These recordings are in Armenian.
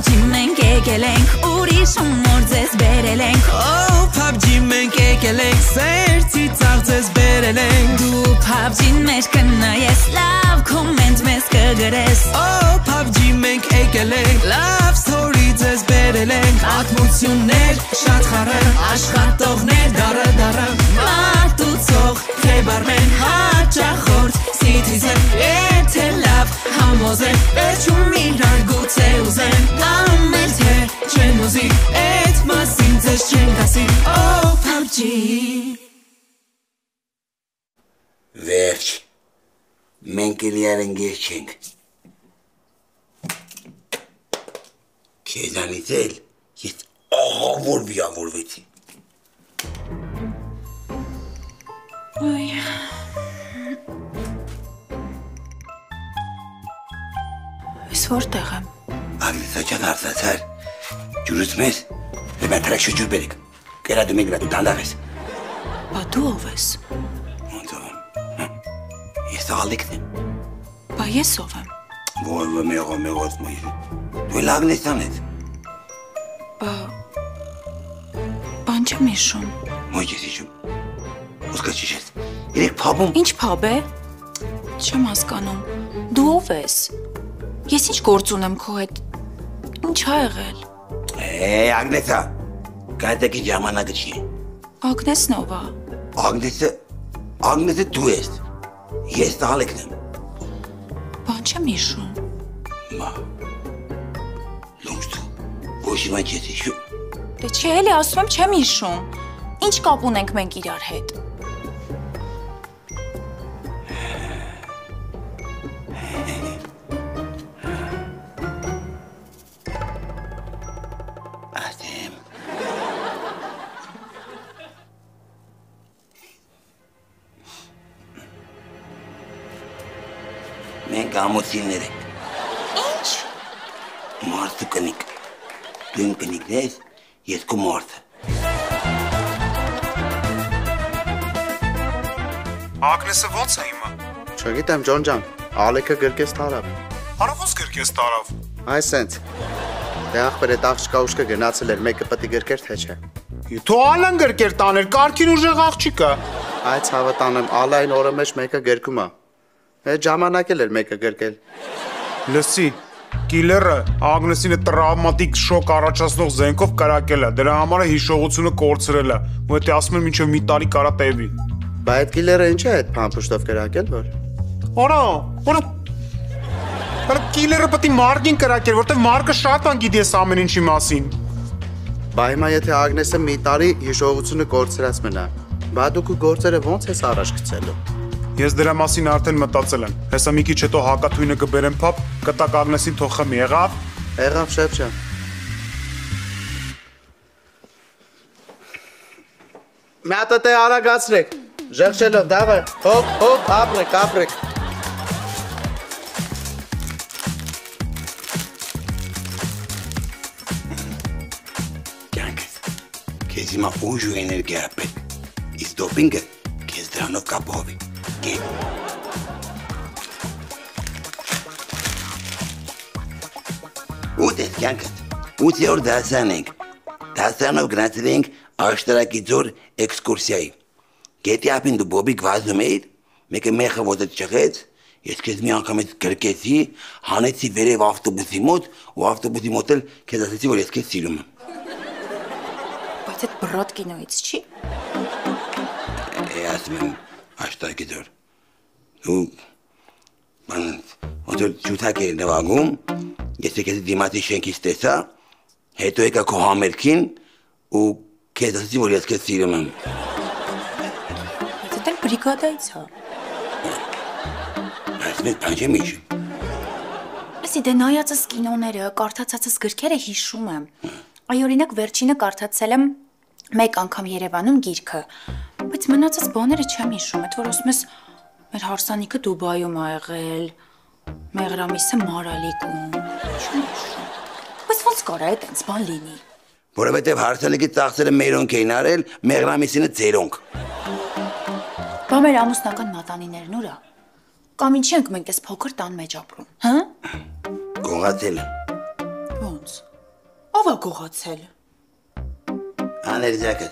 PUBG մենք եկել ենք ուրիշ նոր ձեզ բերել ենք PUBG մենք եկել ենք սերտի ծաղ ձեզ բերել ենք Դու PUBG-ին մեջ կնայես լավ կոմենտ մեզ կգրես PUBG մենք եկել ենք լավ story ձեզ բերել ենք Պատմություններ շատ խառը աշխատողներ դարը Մատուցող Քեբարմեն հաճախորդ Citizen Եթե լավ համոզեն Վերջում իրար գուցե ուզեն Ամել թե չեն ուզի Էդ մասին ձեզ չեն կասի PUBG Վերջ Մենք էլ երենգեր չենք Քեզանից էլ ես աղավոր վիավորվեցի Ոյ Ես որտեղ եմ Ագնեսա չան արծացար Ջուրուց մեզ Հեմեն թրակ շուջուր բերիք Կերադու մենք լատու դանդաղ ես Բա դու ով ես Ես տաղալիքն եմ Բա ես ով եմ Որվը մեղոց մույր Դու էլ Ագնեսան ես Բան չեմ իշում Մոյ ես իշում Ոսկա ճիշ ես Երեք պաբում Ինչ պաբ է Չեմ հասկանում Դու ով ես Ես ինչ գործ ունեմ քո հետ Ինչ ա եղել Ագնեսա Կայտակի ժամանակը չի Ագնեսն ով ա Ագնեսը դու ես Ես տաղալիքն եմ Բան չեմ իշում Լունգ դու Ոչ իման չես իշում Դե չէ էլի ասում եմ չեմ իշում Ինչ կապ ունենք մենք իրար հետ Ասեմ Մենք ամուսիններ ենք Ինչ Մարդը կնիկ Դու իմ կնիկն ես Ես քո մարդը Ագնեսը ո՞նց է հիմա Չգիտեմ Ջոն ջան, Ալեքը գրկես տարավ Արավ ոնց գրկես տարավ Այս սենց Դե ախպեր էտ աղջկա ուշկը գնացել էր մեկը պտի գրկեր թե չէ Թո ալան գրկեր տաներ կարքին ուժեղ աղջիկը Այդ ցավը տանեմ ալային օրը մեջ մեկը գրկում է Այդ ժամանակ էլ էր մեկը գրկել Լսի Կիլերը Ագնեսին տրավմատիկ շոկ առաջացնող զենքով կրակել է դրա համար է հիշողությունը կորցրել է ու դա ասում են մինչև մի տարի կարա տևի Բա այդ կիլերը ինչ է այդ փամփուշտով կրակել որ Արա կիլերը պետք է մարգին կրակել որտեվ մարգը շատ բան գիտի այս ամեն ինչի մասին Բա հիմա եթե Ագնեսը մի տարի հիշողությունը կորցրած մնա Բա դու քո գործերը ո՞նց ես առաջ գցելու Ես դրա մասին արդեն մտածել եմ հեսա մի քիչ հետո հակաթույնը կբերեմ փապ կտակ Ագնեսին թող խմի Եղավ շեփչա Մատը դե արագացրեք Ժեղշելով դավը հոп ապրեք Կյանքս Քեզ հիմա ուժ ու էներգիա պետք Իսկ դոպինգը քեզ դրանով կապովի Ուտ ես կյանքս 8-րդ դասան ենք Դասանով գնացել ենք աշտարակի ձոր էքսկուրսիայի Գետի ապին դու բոբիկ վազում էիր Մեկը մեխը ոտդ ճղեց Ես քեզ մի անգամից գրկեցի Հանեցի վերև ավտոբուսի մոտ ու ավտոբուսի մոտ էլ քեզ ասեցի որ ես քեզ սիրում եմ Բայց այդ բրոդ կինոից չի Ասում եմ աշտարակի ձոր Դու Ոնց ջութակ էր նվագում Ես քեզ դիմացի շենքից տեսա Հետո եկա քո համերգին ու քեզ ասեցի որ ես քեզ սիրում եմ Բայց դա բրիգադայից է Ասում եմ բան չեմ հիշում Լսի դե նայածս կինոները, կարդացածս գրքերը հիշում եմ Այ օրինակ վերջինը կարդացել եմ մեկ անգամ Երևանում գիրքը Բայց մնացած բաները չեմ հիշում Էդ որ ասում ես մեր հարսանիքը Դուբայում ա եղել Մեղրամիսը Մարալիկում Չեմ հիշում Բայց ոնց կարա է տենց բան լինի Որովհետև հարսանիքի ծախսերը մերոնք էին արել Մեղրամիսինը ձերոնք Բա մեր ամուսնական մատանիներն ուրա Կամ ինչի ենք մենք այս փոքր տան մեջ ապրում, հա? Գողացել եմ Ոնց? Ո՞վ է գողացել։ Աներձակը։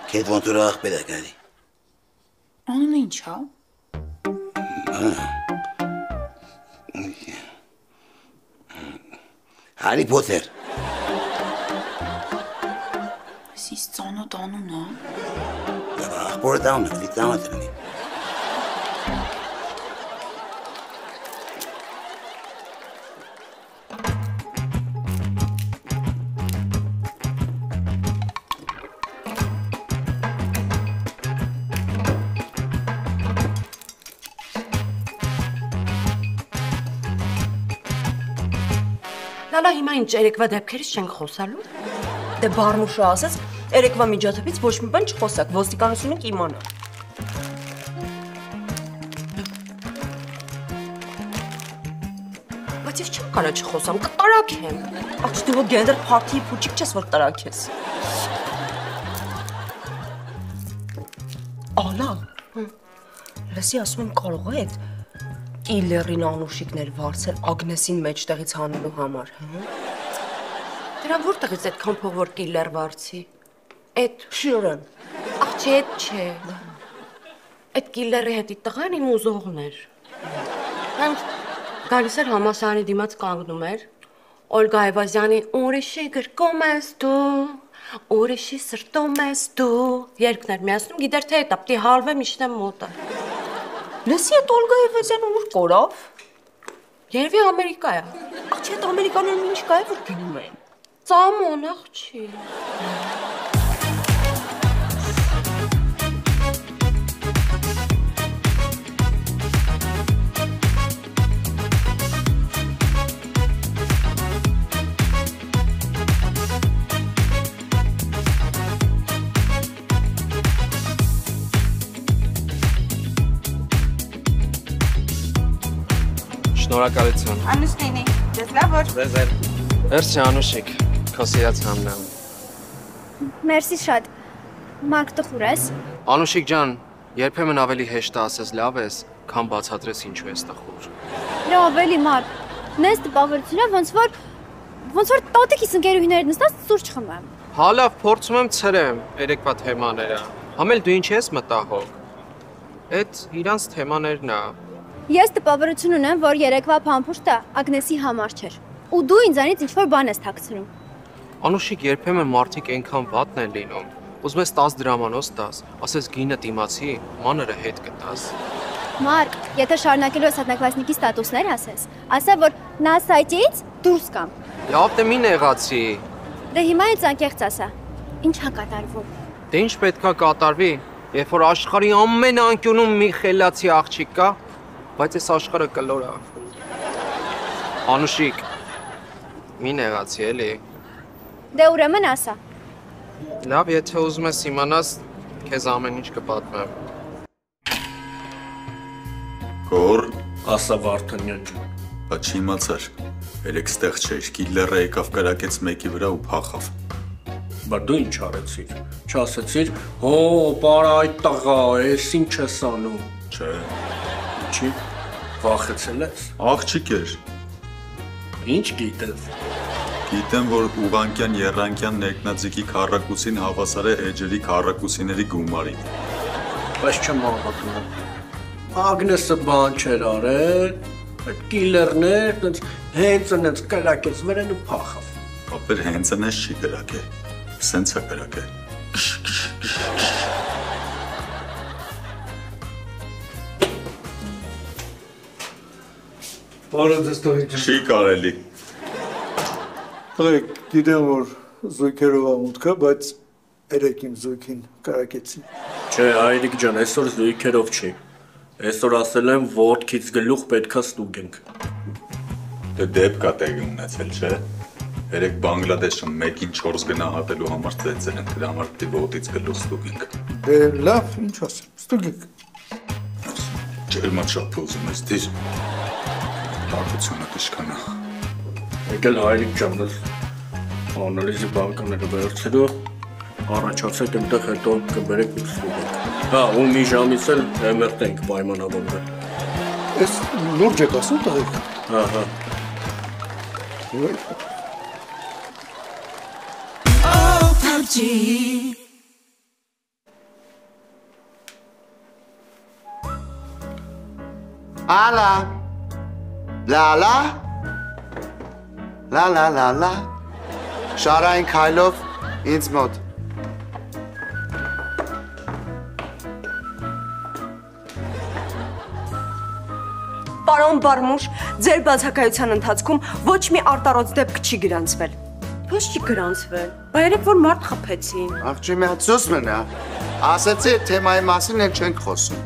Քեզ ոնց որ աղբեր է գալի։ Անունը ինչ է։ Հարի Փոթեր։ Սիս ծանոթ անուն է։ Աղբորը դառնա, դի ծանոթ լինի։ Լալա հիմա ինչ երեկվա դեպքերից չենք խոսալու։ Դե Բարմուշը ասաց, երեկվա միջոցից ոչ մի բան չխոսակ, ոստիկանությունը կիմանա։ Բայց ես չեմ կարա չխոսամ, կտարակեմ։ Ախ, դու գենդեր փարթիի փուչիկ չես որ տարակես։ Ալա։ Լսի ասում եմ կարող է այդ կիլերին անուշիկներ վարձել Ագնեսին մեջտեղից հանելու համար, հա։ Դրան որտեղից այդքան փող որ կիլեր վարձի։ Այդ շիրն։ Ախ, չէ։ Այդ կիլերի հետի տղան իմ ուզողն էր։ Հենց գալիս էր համասարանի դիմաց կանգնում էր։ Օլգա Այվազյանի «Ուրիշի գրկում ես դու, ուրիշի սրտում ես դու» երգներ միացնում, գիտեր թե այդ ապտի հալվեմ իշտեմ մոտը։ Լսի այդ Օլգա Այվազյանը ուր կորավ։ Երևի Ամերիկա է։ Ախ, չէ, այդ ամերիկաներն ինչ կա է որ գնում են։ Ծամոն աղջի։ Շնորհակալություն։ Անուշտինի, ձեզ լավ որ։ Ձեզ։ Մերսի Անուշիկ, քո սիրած համն եմ։ Մերսի շատ։ Մարկ տխուր ես։ Անուշիկ ջան, երբեմն ավելի հեշտ է ասես լավ ես, քան բացատրես ինչու ես տխուր։ Դրա ավելի Մարկ։ Նես տպավորությունը ոնց որ տատիկիս ընկերուհիները նստած սուրճ խմեմ։ Հա լավ, փորձում եմ ցրեմ երեկվա թեմաները։ Համել դու ինչ ես մտահոգ։ Այդ իրանց թեմաներն է։ Ես տպավորություն ունեմ, որ երեկվա փամփուշտը Ագնեսի համար չէր։ Ու դու ինձանից ինչ-որ բան ես թաքցնում։ Անուշիկ, երբեմն մարդիկ այնքան վատն են լինում։ Ուզում ես 10 դրամանոց տաս, ասես գինը դիմացի, մանրը հետ կտաս։ Մարկ, եթե շարունակելու ես հատնակվածնիկի ստատուսներ ասա, որ նա սայտից դուրս կամ։ Լավ, դե մի նեղացի։ Դե հիմա ինձ անկեղծ ասա։ Ինչ է կատարվում։ Դե ինչ պետքա կատարվի, երբ որ աշխարհի ամեն անկյունում մի խելացի աղջիկ կա, բայց այս աշխարհը կլոր է։ Անուշիկ, մի նեղացի էլի։ Դե ուրեմն ասա։ Լավ, եթե ուզում ես իմանաս, քեզ ամեն ինչ կպատմեմ։ Գոր, ասա Վարդանյան ջան։ բա չիմացար։ Երեք ստեղ չէր, կիլերը եկավ կրակեց մեկի վրա ու փախավ։ Բա դու ինչ արեցիր։ Չասեցիր, հո, պարա այդ տղա, էս ինչ ես անում։ Չէ։ Ինչի։ Վախեցել ես։ Աղջիկ էր։ Ինչ գիտես։ Գիտեմ, որ Ուղանկյան Եռանկյան ներքնաձիգի քառակուսին հավասար է էջերի քառակուսիների գումարին։ Բայց չեմ հավատում։ Ագնեսը բան չէր արել, այդ կիլերներ հենց կրակեց վրան ու փախավ։ Ապեր հենց այնպես չի կրակել, սենց է կրակել։ Բարոյ դոյ։ Չի կարելի։ Տղեկ, գիտեմ, որ զույգերով ամուտքա, բայց երեք իմ զույգին կրակեցին։ Չէ, այրիկ ջան, այսօր զույգերով չի։ Այսօր ասել եմ ոտքից գլուխ պետքա ստուգենք։ Դե դեպք կա տեղի ունեցել, չէ։ Երեք Բանգլադեշում 1-ին 4 գնահատելու համար ծեծել են, դրա համար պիտի ոտից գլուխ ստուգենք։ Դե լավ, ինչ ասեմ, ստուգենք։ Ջերմաչափ ուզում ես դիր։ Տակությունը դիշկանա։ Եկել հայրիկ ջան, անալիզի բանկաները վերցրու, առաջացեք այնտեղ հետո կբերեք ու ստուգենք։ Հա, ու մի ժամից էլ հեմերտենք պայմանավորվել։ Ես լուրջ եք ասում տղեկ։ Հա։ մարջի Ալա Լալա Լալա Շարային քայլով ինձ մոտ Պարոն Բարմուշ, ձեր բացակայության ընթացքում ոչ մի արտարոց դեպք չի գրանցվել։ Ոչ չի գրանցվել։ Բա երեք որ մարդ խփեցին։ Աղջի մի հատ զուս մնա։ Ասացի թեմայի մասին էլ չենք խոսում։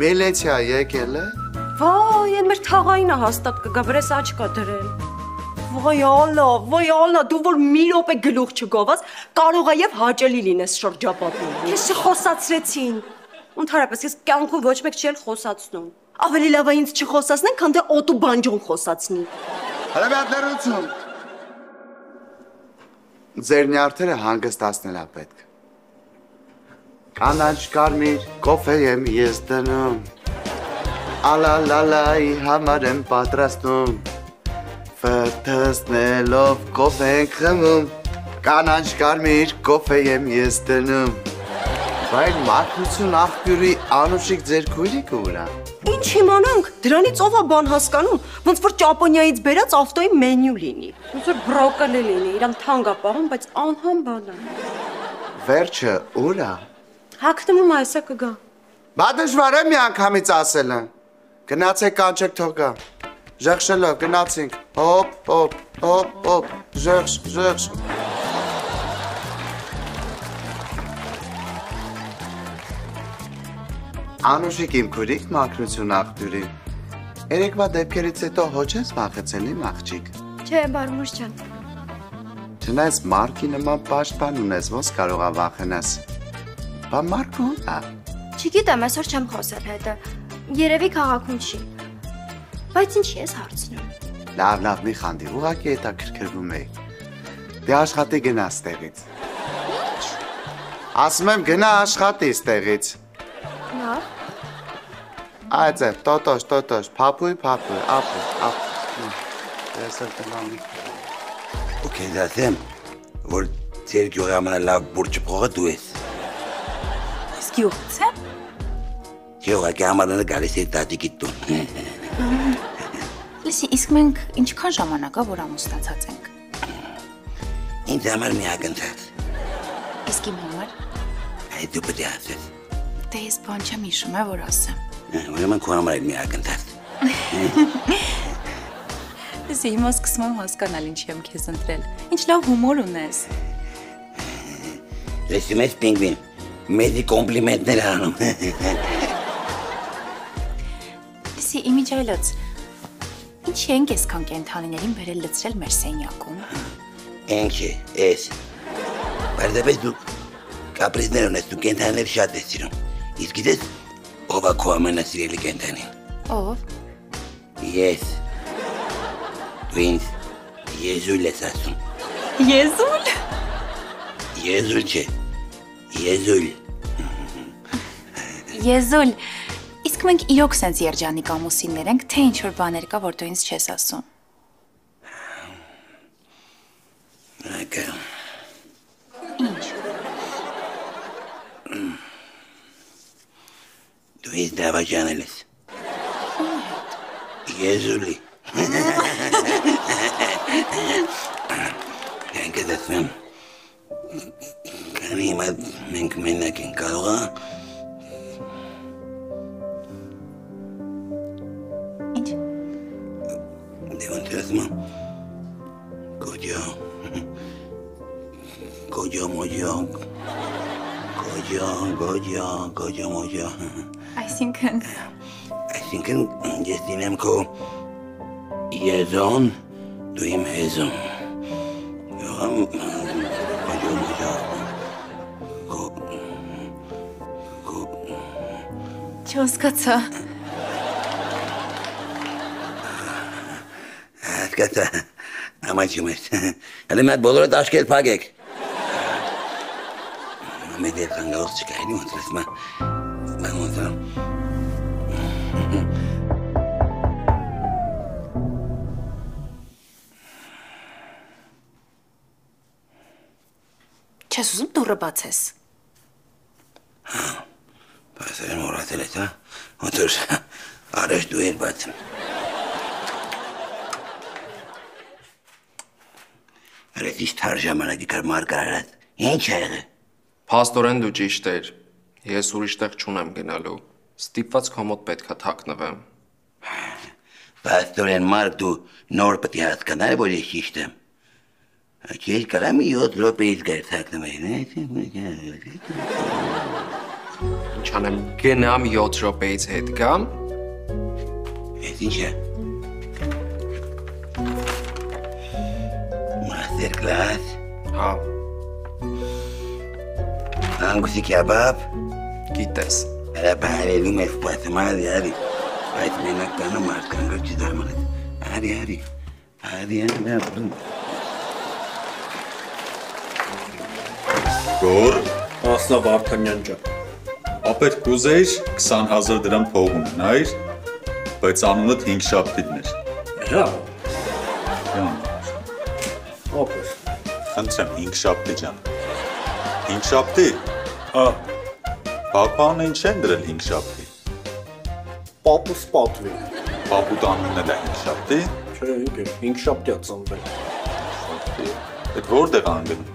Միլիցիա եկել է։ Վայ, այն մեր թաղայինը հաստատ կգա, վրես աչքա դրել։ Վայ ալա, դու որ մի րոպե գլուխ չգովաս, կարող է եւ հաճելի լինես շրջապատում։ Քեզ չխոսացրեցին։ Ընդհանրապես ես կյանքում ոչ մեկ չի խոսացնում։ Ավելի լավ է ինձ չխոսացնեն, քան թե օտու բանջոն խոսացնի։ Հրավերություն։ Ձեր նյարդերը հանգստացնել է պետք։ Կանաչ կարմիր կոֆե եմ ես դնում։ Ալալալայի համար եմ պատրաստում։ Ֆրթսնելով կոֆե ենք խմում։ Կանաչ կարմիր կոֆե եմ ես դնում։ Բայց մաքրություն աղբյուրի անուշիկ ձեր քույրիկը ուրա։ Ինչ իմանանք, դրանից ով է բան հասկանում, ոնց որ Ճապոնիայից բերած ավտոյի մենյու լինի։ Ոնց որ բրոկոլի լինի, իրան թանկ է պահում, բայց անհամ բան է։ Վերջը ուր է։ Հագնվում այսա կգա։ Բա դժվար է մի անգամից ասելը։ Գնացեք կանչեք թող գա։ Ժեղշելով գնացինք։ Հոպ, ժեղշ։ Անուշիկ իմ քուրիկ մաքրություն աղբյուրի։ Երեկվա դեպքերից հետո հոչ ես վախեցել իմ աղջիկ։ Չէ, Բարմուշ ջան։ Չնայած Մարկի նման պաշտպան ունես, ոնց կարող ա վախենաս։ Բա Մարկը ո՞ւր է։ Չգիտեմ, այսօր չեմ խոսել հետը։ Երևի քաղաքում չի։ Բայց ինչի ես հարցնում։ Լավ, մի խանդի, ուղղակի հետաքրքրվում էի։ Դե աշխատի գնա ստեղից։ Ինչ։ Ասում եմ գնա աշխատի ստեղից։ Լավ։ Այդձև, տոտոշ, փափույ, ապու։ Դեսել տնամի։ Ու քեզ ասեմ, որ ձեր գյուղի ամենալավ բուրճփողը դու ես։ Ես գյուղից եմ։ Գյուղակի համարանը գալիս է տատիկիդ տուն։ Լսի, իսկ մենք ինչքան ժամանակ է, որ ամուսնացած ենք։ Ինձ համար մի ակնթարթ։ Իսկ իմ համար։ Այդ դու պետք է ասես։ Դե ես բան չեմ հիշում, որ ասեմ։ Ուրեմն քո համար էլ մի ակնթարթ։ Լսի, հիմա սկսում եմ հասկանալ ինչի եմ քեզ ընտրել։ Ինչ լավ հումոր ունես։ Լսի, մեծ պինգվին, մեզի կոմպլիմենտներ անում։ Լսի, իմիջայլոց, ինչի ենք այսքան կենթանիներին բերել լցրել մեր սենյակում։ Ենք չէ, ես։ Պարզապես դու կապրիզներ ունես, դու կենթանիներ շատ ես սիրում։ Իսկ գիտես, ով է քո ամենասիրելի կենթանին։ Ով։ Ես։ Դու ինձ Եզուլ ես ասում։ Եզուլ։ Եզուլ չէ, Եզուլ։ Եզուլ, իսկ մենք իրոք սենց երջանիկ ամուսիններ ենք, թե ինչ-որ բաներ կա, որ դու ինձ չես ասում։ Ակա։ Ինչ։ Դու ինձ դավաճանել ես։ Եզուլի։ Անկետ ասեմ, կանի հիմա մենք մենակ են կարող է։ Ինչ։ Դե ոնց ասում եմ, գոջա մոջա։ Այսինքն ես դինեմ քո եզոն, դու իմ հեզոն։ Չհասկացա։ Հասկացա, ամաչում ես։ Հələ մի հատ բոլորդ աշկել փակեք։ Մեծ էլ խանգարող չկա, էլի ոնց ասում եմ, ոնց եմ։ Չես ուզում դուռը բացես։ Բասեր մորացել ես, հա։ Ոնց որ արեշ դու էր բացում։ Արեշ թար ժամանակի կար մարգարարած։ Ինչ է եղել։ Փաստորեն դու ճիշտ ես։ Ես ուրիշ տեղ չունեմ գնալու։ Ստիպված քո մոտ պետքա թաքնվեմ։ Փաստորեն մարդ դու նոր պետք է հասկանալ, որ ես ճիշտ եմ։ Ես կարամ 7 րոպեից գար թաքնվել։ Ինչ անեմ, գնամ 7 րոպեից հետ գամ։ Ես ինչ է։ Master class։ Հա։ Անգուսի կեբաբ։ Գիտես։ Հրապահարելում ես սպասում, արի։ Այդ մենակ տանը մարդկան գոր չի դարմանել։ Արի։ Գոր, Ասա Վարդանյան ջան։ ապեր կուզեիր 20,000 դրամ փող ունենայիր, բայց անունդ 5 շաբթին էր։ Հա, Յան, ապեր։ խնդրեմ 5 շաբթի ջան։ 5 շաբթի։ Հա, Պապանը ինչ են դրել 5 շաբթի։ պապուս պատվի։ Պապուտ անունն է 5 շաբթի։ Չէ, ինքը 5 շաբթի է ծնվել։ Այդ որտեղ անգնում։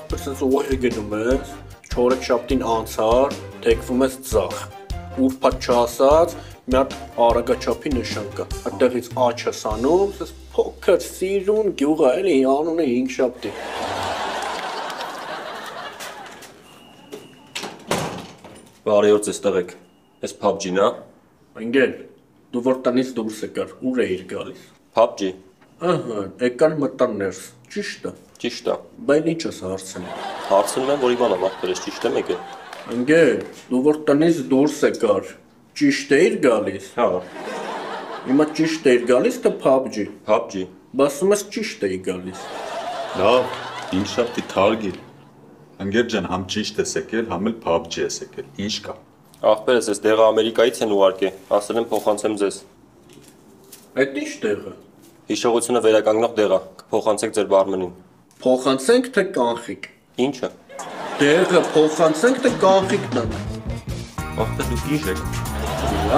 Պրսենց ուղի գնում ես, 4 շաբթին անցար, թեքվում ես ձախ։ Ուրբաթ չասած, մի հատ արագաչափի նշան կա։ Այդտեղից աչ ես անում, ասես փոքր սիրուն գյուղ է, էլի անունը 5 շաբթի։ Բարի օր ձեզ տղեկ, ես PUBG-ն է։ Ընկեր, դու որ տնից դուրս եկար, ուր էիր գալիս։ PUBG։ Ահա, եկան մտան ներս, ճիշտ է։ Ճիշտ է։ Բայց ինչ ես հարցնում։ Հարցնում եմ, որ իմանամ ախպերս ճիշտ եմ եկել։ Ընկեր, դու որ տնից դուրս եկար, ճիշտ էիր գալիս։ Հա։ Հիմա ճիշտ էիր գալիս թե PUBG։ PUBG։ Բասում ես ճիշտ էի գալիս։ Լավ, 5 շաբթի թարգիլ։ Ընկեր ջան, համ ճիշտ ես եկել, համ էլ PUBG ես եկել։ Ինչ կա։ Ախպերս ես դեղը Ամերիկայից են ուղարկե, ասել եմ փոխանցեմ ձեզ։ Այդ ինչ տեղը։ Հիշողությունը վերականգնող դեղը, կփոխանցեք ձեր բարմենին։ Փոխանցենք թե կանխիկ։ Ինչը։ Տեղը փոխանցենք թե կանխիկն է։ Ախպեր դուք ինչ եք։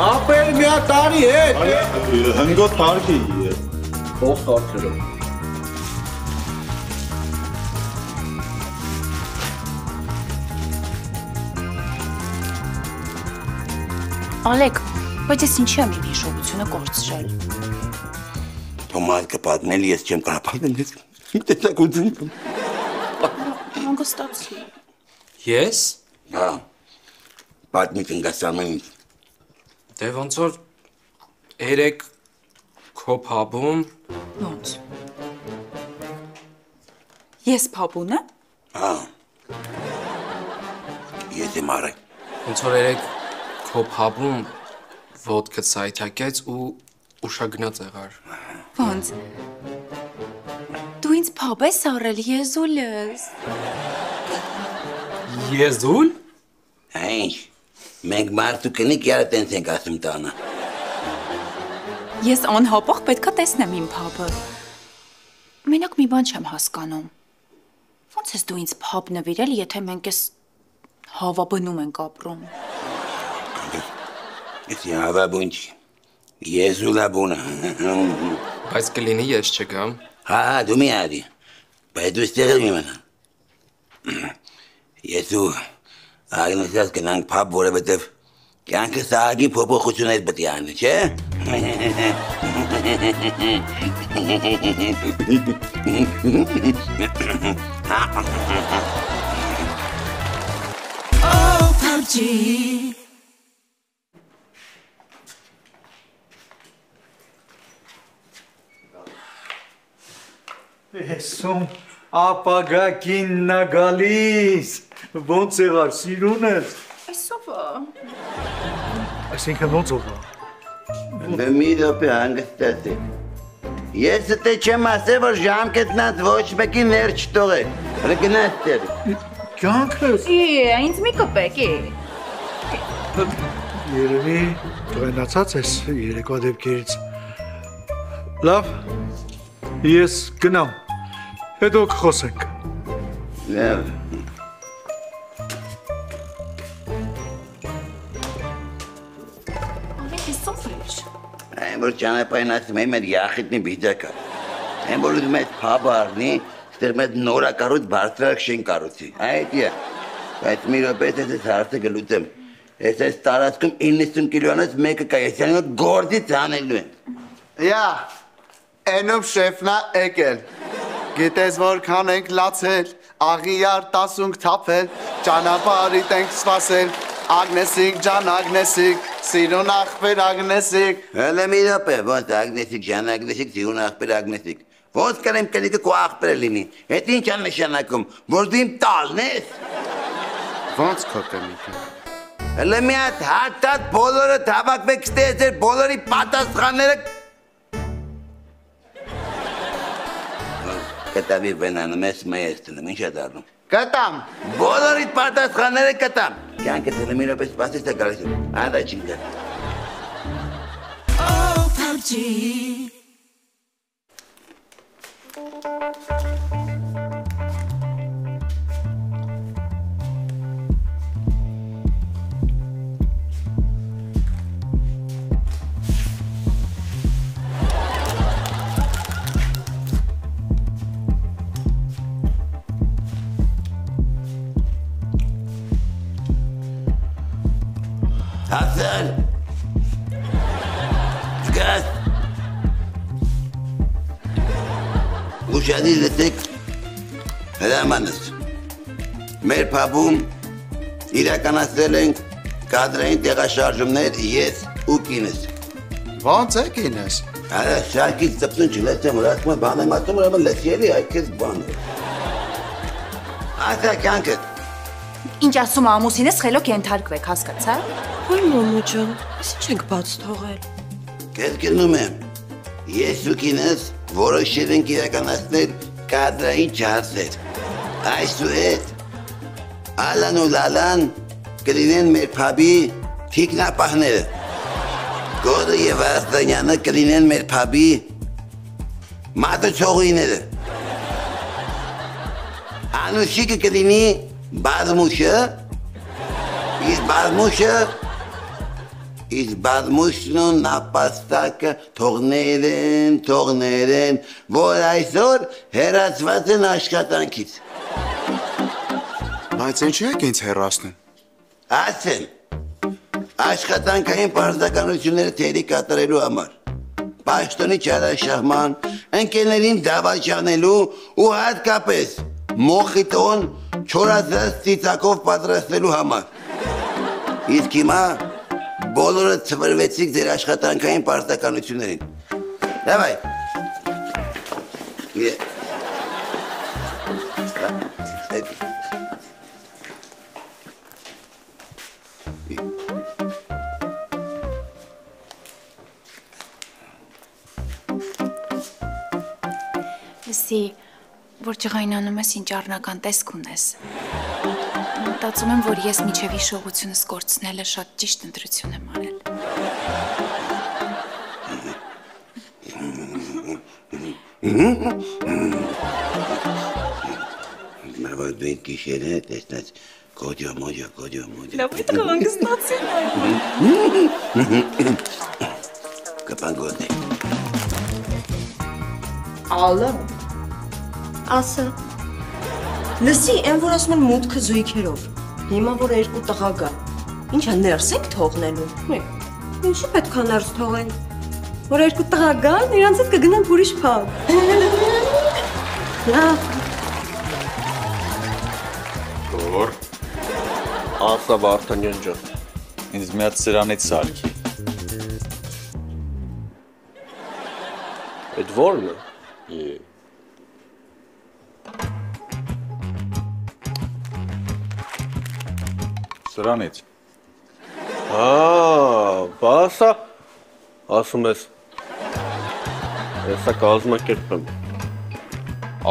Ապեր մի հատ արի հետ։ Հնգոտ թարգի։ Փող հարցերով։ Ալեք, բայց ես ինչի եմ իմ հիշողությունը կորցրել։ Թոմաս կպատմել, ես չեմ կարող պատմել, ես տեսակություն։ Հանգստացի։ Ես։ Հա։ Պատմի կնգասանում ինձ։ Դե ոնց որ երեք քո փաբում։ Ոնց։ Ես փաբուն եմ։ Հա։ Ես եմ արել։ Ոնց որ երեք քո փաբում ոդկը ցայթակեց ու ուշագնաց եղար։ Ոնց։ Դու ինձ փաբ ես առել, եզուլ ես։ Եզուլ։ Ինչ։ Մենք մարդու կնիկ յարը տենց ենք ասում տանը։ Ես անհապաղ պետքա տեսնեմ իմ փաբը։ Մենակ մի բան չեմ հասկանում։ Ոնց ես դու ինձ փաբ նվիրել, եթե մենք ես հավաբնում ենք ապրում։ Ես հավաբուն չի։ Եզուլաբունը։ Բայց կլինի ես չգամ։ Հա, դու մի արի։ Բայց դու ստեղ եմ իմանա։ Ես ու Ագնեսյաս գնանք փաբ, որովհետև կյանքը սաղագի փոփոխություններ պետք է անի, չէ՞։ Oh, PUBG. Էսում ապագա կինն է գալիս, ոնց եղար, սիրուն ես։ Այսով է։ Այսինքն ոնց ով է։ Մի դոպի հանգստած է։ Ես դե չեմ ասել, որ ժամկետնած ոչ մեկի ներ չտողե։ Հրգնած տեր։ Կյանքս։ Ինձ մի կպեկի։ Երևի տրենացած ես երեկվա դեպքերից։ Լավ, ես գնամ, հետո կխոսենք։ Ալի սոֆրիչ։ Այն որ ճանապարհին ասում եմ, մեր յախիտնի բիջակա։ Այն որ ուզում ես փաբ առնի, ստեղ մեծ նորակառույց բարձրակ շենք կառուցի։ Այդ է։ Բայց մի րոպե ես հարցը գլուծեմ։ Ես տարածքում 90 կիլոանոց մեկը կա, ես անունը գործից անելու եմ։ Յա, էնում շեֆնա եկել։ Գիտես որքան ենք լացել, աղիար 10 թափել, ճանապարհիդ ենք սպասել, Ագնեսիկ ջան, Ագնեսիկ, սիրուն աղբեր Ագնեսիկ։ Հələ մի րոպե, ոնց Ագնեսիկ ջան, Ագնեսիկ, սիրուն աղբեր Ագնեսիկ։ Ոնց կարեմ կնիկը քո աղբերը լինի։ Էդ ինչ է նշանակում, որ դու իմ տալն ես։ Ոնց քո կնիկը։ Հələ մի հատ բոլորը հավաքվեք ստեյցեր, բոլորի պատասխանները կտավի վենանում ես մեզ տնեմ, ինչ է դառնում։ Կտամ։ Բոլորիդ պատասխանները կտամ։ Կյանքը դեռ մի րոպե սպասես թե գալիս եմ։ Անդա չինգա։ Oh, PUBG. Հասել։ Զգաս։ Ուշադիր լսեք հրամանս։ Մեր փաբում իրականացրել ենք կադրային տեղաշարժումներ ես ու կինս։ Ոնց է կինս։ Արա շարքից ծպտուն չլսեմ, որ ասում եմ բան եմ ասում, ուրեմն լսելի այդ քեզ բան է։ Ասա կյանքդ։ Ինչ ասում ամուսինս խելոք ենթարկվեք, հասկացա՞։ Ոյ մամա ջան, ես ինչ ենք բաց թողել։ Քեզ գնում եմ։ Ես ու կինս որոշել ենք իրականացնել կադրային ջարդեր։ Այսուհետ Ալան ու Լալան կլինեն մեր փաբի թիկնապահները։ Գորը եւ Արստանյանը կլինեն մեր փաբի մատուցողիները։ Անուշիկը կլինի բազմուշը, իսկ բազմուշն ու նապաստակը թողներեն, որ այսօր հեռացված են աշխատանքից։ Բայց ինչի եք ինձ հեռացնում։ Ասեմ, աշխատանքային պարզականությունները թերի կատարելու համար, պաշտոնի չարաշահման, ընկերներին դավաճանելու ու հատկապես մոխիտոն չորացած ծիծակով պատրաստելու համար։ Իսկ հիմա բոլորը ծվրվեցիք ձեր աշխատանքային պարտականություններին։ Դավայ։ Լսի, որ ջղայնանում ես ինչ առնական տեսք ունես։ Մտածում եմ, որ ես միջև հիշողությունս կորցնելը շատ ճիշտ ընտրություն եմ արել։ Մրվար դու ինք գիշեր է տեսնած կոդյո մոդյո։ Լավ է հանգստացին Կպան գոդնի։ Ալը։ Ասա։ Լսի, այն որ ասում են մուտքը զույգերով։ Հիմա որ երկու տղա գա։ Ինչ է ներս ենք թողնելու։ Ինչի պետք է ներս թողենք։ Որ երկու տղա գան, իրանց հետ կգնանք ուրիշ փաբ։ Լավ։ Որ Ասա Վարդանյան ջան։ ինձ մի հատ սրանից սարքի։ Այդ ո՞րն է։ Սրանից։ Բասա, ասում ես, եսա կազմակերպեմ։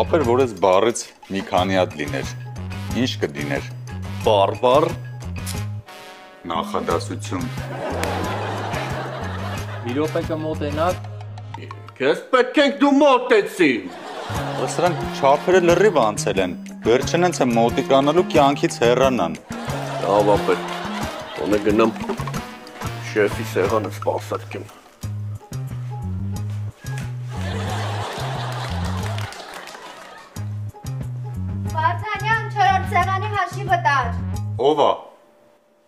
Ապեր, որ ես բարից մի քանի հատ լիներ, ինչ կդիներ։ Բարբար։ Նախադասություն։ Մի րոպե կմոտենաք։ Քեզ պետք ենք դու մոտեցի։ Սրանք չափերը լրիվ անցել են։ Վերջին հենց է մոտիկանալու կյանքից հեռանան։ Լավ ապեր, տոնե գնամ շեֆի սեղանը սպասարկեմ։ Վարդանյան, 4-րդ սեղանի հաշիվը տար։ Ո՞վ է։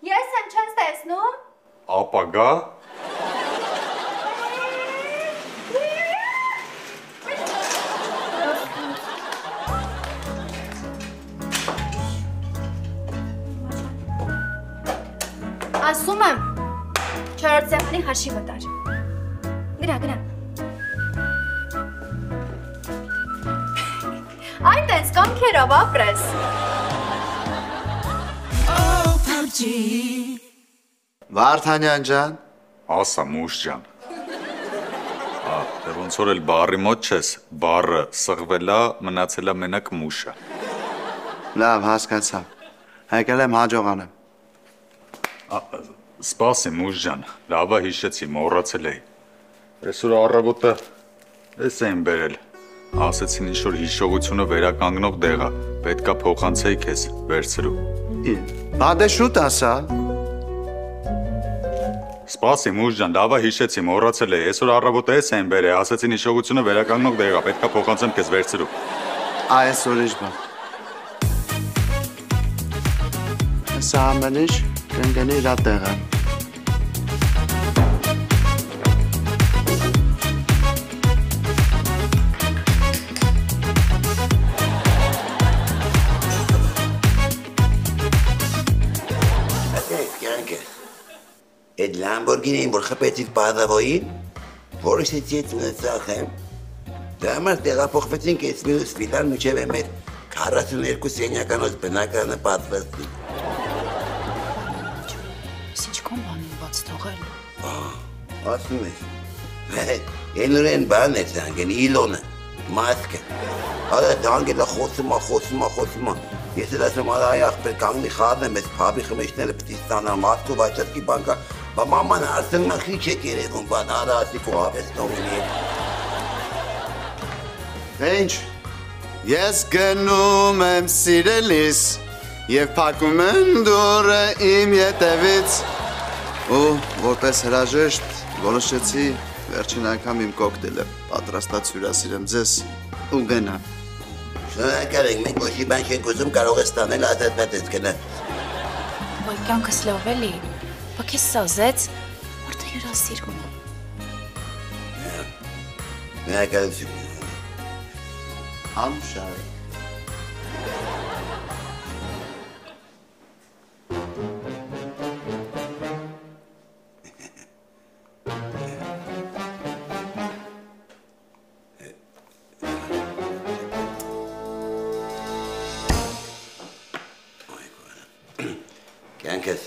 Ես եմ, չես տեսնում։ Ապագա։ Ասում եմ, 4-րդ սեղանի հաշիվը տար։ Գնա։ Այդ ես կամքերով ապրես։ Վարդանյան ջան։ Ասա մուշ ջան։ Դե ոնց որ էլ բարի մոտ չես, բարը սղվելա, մնացելա մենակ մուշը։ Լավ, հասկացա։ Եկել եմ հաջողանեմ։ Սպասի մուշ ջան, լավա հիշեցի, մոռացել էի։ Այսօր առավոտը էս էին բերել։ Ասեցին ինչ-որ հիշողությունը վերականգնող դեղ է, պետքա փոխանցեի քեզ, վերցրու։ Բա դե շուտ ասա։ Սպասի մուշ ջան, լավա հիշեցի, մոռացել էի, այսօր առավոտը էս էին բերել, ասեցին հիշողությունը վերականգնող դեղ է, պետքա փոխանցեմ քեզ, վերցրու։ Այսօր ինչ բան։ Սա ամեն ինչ կընկնի իր տեղը։ Այդ Լամբորգինին, որ խփեցիք բազավոյին, որոշեցի այդ ունեցախեմ, դա համար տեղափոխվեցինք այս մյուս վիլան մինչև մեր 42 սենյականոց բնակարանը պատվաստի։ Ինչքան բան են բաց թողել։ Ասում ես, ենուրեն բան է զանգեն, իլոնը, մասկը, հալա զանգելը խոսում, ես էլ ասում այ աղբեր կանգնի խառնեմ ես փաբի խմիչները պիտի ստանա մարդու վայճատքի բանկա, բա մաման արդեն մխիչ եք երևում, բան արա ասի կողավես նողինի։ Ինչ, ես գնում եմ սիրելիս և պակում եմ դուրը իմ ետևից ու որպես հրաժեշտ որոշեցի վերջին անգամ իմ կոկտեյլը պատրաստած հյուրասիրեմ ձեզ ու գնամ։ Շնորհակալ ենք, մենք ոչի բան չենք ուզում, կարող ես ստանել ազատված ես գնա։ Ոյ կյանքս լավ էլի, բա քեզ սազեց, մարդը հյուրասիրում է։ Շնորհակալություն։ Անշարի։ Կյանքս,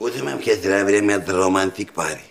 ուզում եմ քեզ դրա վրա մի ռոմանտիկ բարի։